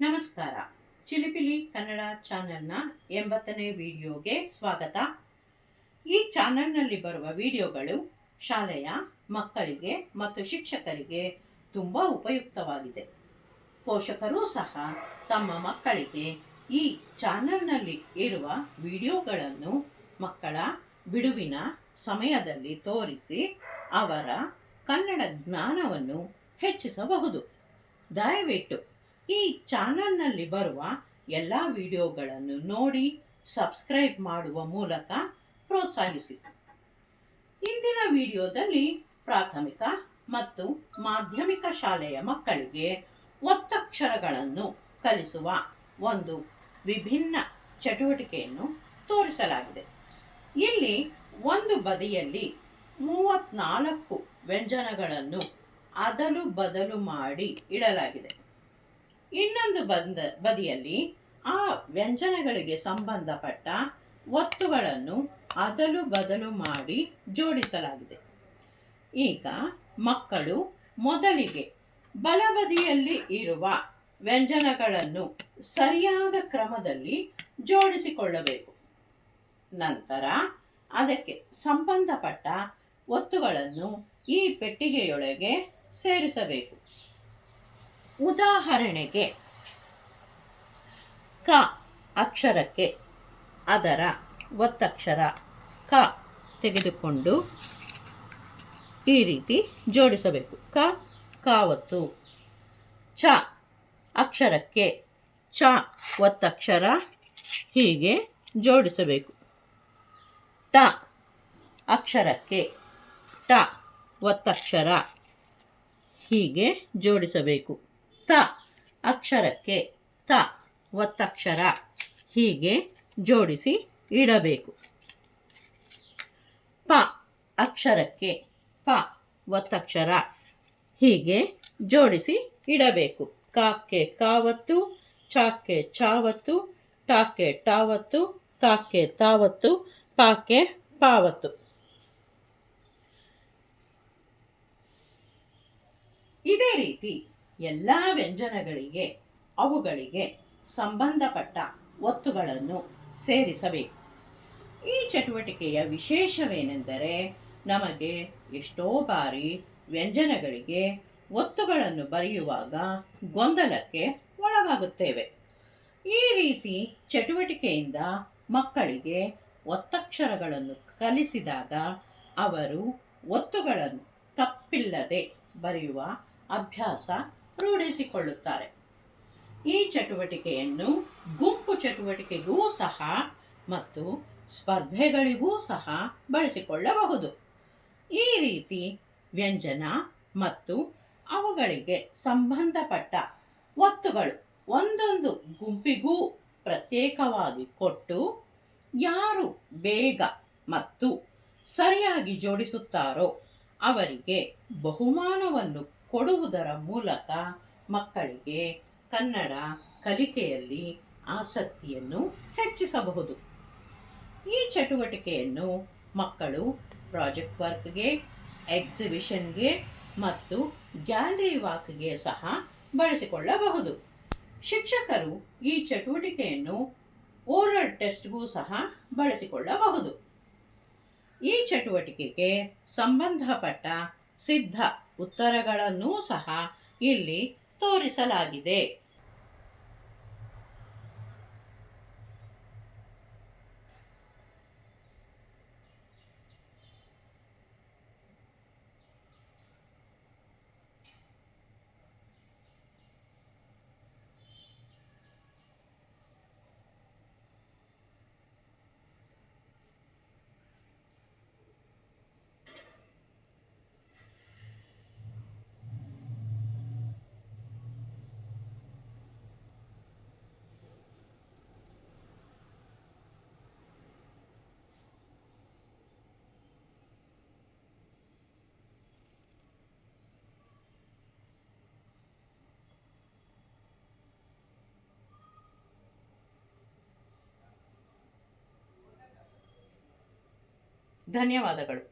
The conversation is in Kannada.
ನಮಸ್ಕಾರ. ಚಿಲಿಪಿಲಿ ಕನ್ನಡ ಚಾನೆಲ್ನ 80ನೇ ವಿಡಿಯೋಗೆ ಸ್ವಾಗತ. ಈ ಚಾನೆಲ್ನಲ್ಲಿ ಬರುವ ವಿಡಿಯೋಗಳು ಶಾಲೆಯ ಮಕ್ಕಳಿಗೆ ಮತ್ತು ಶಿಕ್ಷಕರಿಗೆ ತುಂಬ ಉಪಯುಕ್ತವಾಗಿದೆ. ಪೋಷಕರೂ ಸಹ ತಮ್ಮ ಮಕ್ಕಳಿಗೆ ಈ ಚಾನೆಲ್ನಲ್ಲಿ ಇರುವ ವಿಡಿಯೋಗಳನ್ನು ಮಕ್ಕಳ ಬಿಡುವಿನ ಸಮಯದಲ್ಲಿ ತೋರಿಸಿ ಅವರ ಕನ್ನಡ ಜ್ಞಾನವನ್ನು ಹೆಚ್ಚಿಸಬಹುದು. ದಯವಿಟ್ಟು ಈ ಚಾನೆಲ್ನಲ್ಲಿ ಬರುವ ಎಲ್ಲ ವಿಡಿಯೋಗಳನ್ನು ನೋಡಿ ಸಬ್ಸ್ಕ್ರೈಬ್ ಮಾಡುವ ಮೂಲಕ ಪ್ರೋತ್ಸಾಹಿಸಿ. ಇಂದಿನ ವಿಡಿಯೋದಲ್ಲಿ ಪ್ರಾಥಮಿಕ ಮತ್ತು ಮಾಧ್ಯಮಿಕ ಶಾಲೆಯ ಮಕ್ಕಳಿಗೆ ಒತ್ತಕ್ಷರಗಳನ್ನು ಕಲಿಸುವ ಒಂದು ವಿಭಿನ್ನ ಚಟುವಟಿಕೆಯನ್ನು ತೋರಿಸಲಾಗಿದೆ. ಇಲ್ಲಿ ಒಂದು ಬದಿಯಲ್ಲಿ 34 ವ್ಯಂಜನಗಳನ್ನು ಅದಲು ಬದಲು ಮಾಡಿ ಇಡಲಾಗಿದೆ. ಇನ್ನೊಂದು ಬದಿಯಲ್ಲಿ ಆ ವ್ಯಂಜನಗಳಿಗೆ ಸಂಬಂಧಪಟ್ಟ ಒತ್ತುಗಳನ್ನು ಅದಲು ಬದಲು ಮಾಡಿ ಜೋಡಿಸಲಾಗಿದೆ. ಈಗ ಮಕ್ಕಳು ಮೊದಲಿಗೆ ಬಲಬದಿಯಲ್ಲಿ ಇರುವ ವ್ಯಂಜನಗಳನ್ನು ಸರಿಯಾದ ಕ್ರಮದಲ್ಲಿ ಜೋಡಿಸಿಕೊಳ್ಳಬೇಕು. ನಂತರ ಅದಕ್ಕೆ ಸಂಬಂಧಪಟ್ಟ ಒತ್ತುಗಳನ್ನು ಈ ಪೆಟ್ಟಿಗೆಯೊಳಗೆ ಸೇರಿಸಬೇಕು. ಉದಾಹರಣೆಗೆ ಕ ಅಕ್ಷರಕ್ಕೆ ಅದರ ಒತ್ತಕ್ಷರ ಕ ತೆಗೆದುಕೊಂಡು ಈ ರೀತಿ ಜೋಡಿಸಬೇಕು. ಕಾವತ್ತು. ಚ ಅಕ್ಷರಕ್ಕೆ ಚ ಒತ್ತಕ್ಷರ ಹೀಗೆ ಜೋಡಿಸಬೇಕು. ತ ಅಕ್ಷರಕ್ಕೆ ಟ ಒತ್ತಕ್ಷರ ಹೀಗೆ ಜೋಡಿಸಬೇಕು. ತ ಅಕ್ಷರಕ್ಕೆ ತ ಒತ್ತಕ್ಷರ ಹೀಗೆ ಜೋಡಿಸಿ ಇಡಬೇಕು. ಪ ಅಕ್ಷರಕ್ಕೆ ಪ ಒತ್ತಕ್ಷರ ಹೀಗೆ ಜೋಡಿಸಿ ಇಡಬೇಕು. ಕಾಕ್ಕೆ ಕಾವತ್ತು, ಚಾಕ್ಕೆ ಚಾವತ್ತು, ಟಾಕ್ಕೆ ಟಾವತ್ತು, ತಾಕ್ಕೆ ತಾವತ್ತು, ಪಾಕ್ಕೆ ಪಾವತ್ತು. ಇದೇ ರೀತಿ ಎಲ್ಲ ವ್ಯಂಜನಗಳಿಗೆ ಅವುಗಳಿಗೆ ಸಂಬಂಧಪಟ್ಟ ಒತ್ತುಗಳನ್ನು ಸೇರಿಸಬೇಕು. ಈ ಚಟುವಟಿಕೆಯ ವಿಶೇಷವೇನೆಂದರೆ ನಮಗೆ ಎಷ್ಟೋ ಬಾರಿ ವ್ಯಂಜನಗಳಿಗೆ ಒತ್ತುಗಳನ್ನು ಬರೆಯುವಾಗ ಗೊಂದಲಕ್ಕೆ ಒಳಗಾಗುತ್ತೇವೆ. ಈ ರೀತಿ ಚಟುವಟಿಕೆಯಿಂದ ಮಕ್ಕಳಿಗೆ ಒತ್ತಕ್ಷರಗಳನ್ನು ಕಲಿಸಿದಾಗ ಅವರು ಒತ್ತುಗಳನ್ನು ತಪ್ಪಿಲ್ಲದೆ ಬರೆಯುವ ಅಭ್ಯಾಸ ರೂಢಿಸಿಕೊಳ್ಳುತ್ತಾರೆ. ಈ ಚಟುವಟಿಕೆಯನ್ನು ಗುಂಪು ಚಟುವಟಿಕೆಗೂ ಸಹ ಮತ್ತು ಸ್ಪರ್ಧೆಗಳಿಗೂ ಸಹ ಬಳಸಿಕೊಳ್ಳಬಹುದು. ಈ ರೀತಿ ವ್ಯಂಜನ ಮತ್ತು ಅವುಗಳಿಗೆ ಸಂಬಂಧಪಟ್ಟ ಒತ್ತುಗಳು ಒಂದೊಂದು ಗುಂಪಿಗೂ ಪ್ರತ್ಯೇಕವಾಗಿ ಕೊಟ್ಟು ಯಾರು ಬೇಗ ಮತ್ತು ಸರಿಯಾಗಿ ಜೋಡಿಸುತ್ತಾರೋ ಅವರಿಗೆ ಬಹುಮಾನವನ್ನು ಕೊಡುವುದರ ಮೂಲಕ ಮಕ್ಕಳಿಗೆ ಕನ್ನಡ ಕಲಿಕೆಯಲ್ಲಿ ಆಸಕ್ತಿಯನ್ನು ಹೆಚ್ಚಿಸಬಹುದು. ಈ ಚಟುವಟಿಕೆಯನ್ನು ಮಕ್ಕಳು ಪ್ರಾಜೆಕ್ಟ್ ವರ್ಕ್ಗೆ, ಎಕ್ಸಿಬಿಷನ್ಗೆ ಮತ್ತು ಗ್ಯಾಲರಿ ವಾಕ್ಗೆ ಸಹ ಬಳಸಿಕೊಳ್ಳಬಹುದು. ಶಿಕ್ಷಕರು ಈ ಚಟುವಟಿಕೆಯನ್ನು ಓರಲ್ ಟೆಸ್ಟ್ಗೂ ಸಹ ಬಳಸಿಕೊಳ್ಳಬಹುದು. ಈ ಚಟುವಟಿಕೆಗೆ ಸಂಬಂಧಪಟ್ಟ ಸಿದ್ಧ ಉತ್ತರಗಳನ್ನೂ ಸಹ ಇಲ್ಲಿ ತೋರಿಸಲಾಗಿದೆ. ಧನ್ಯವಾದಗಳು.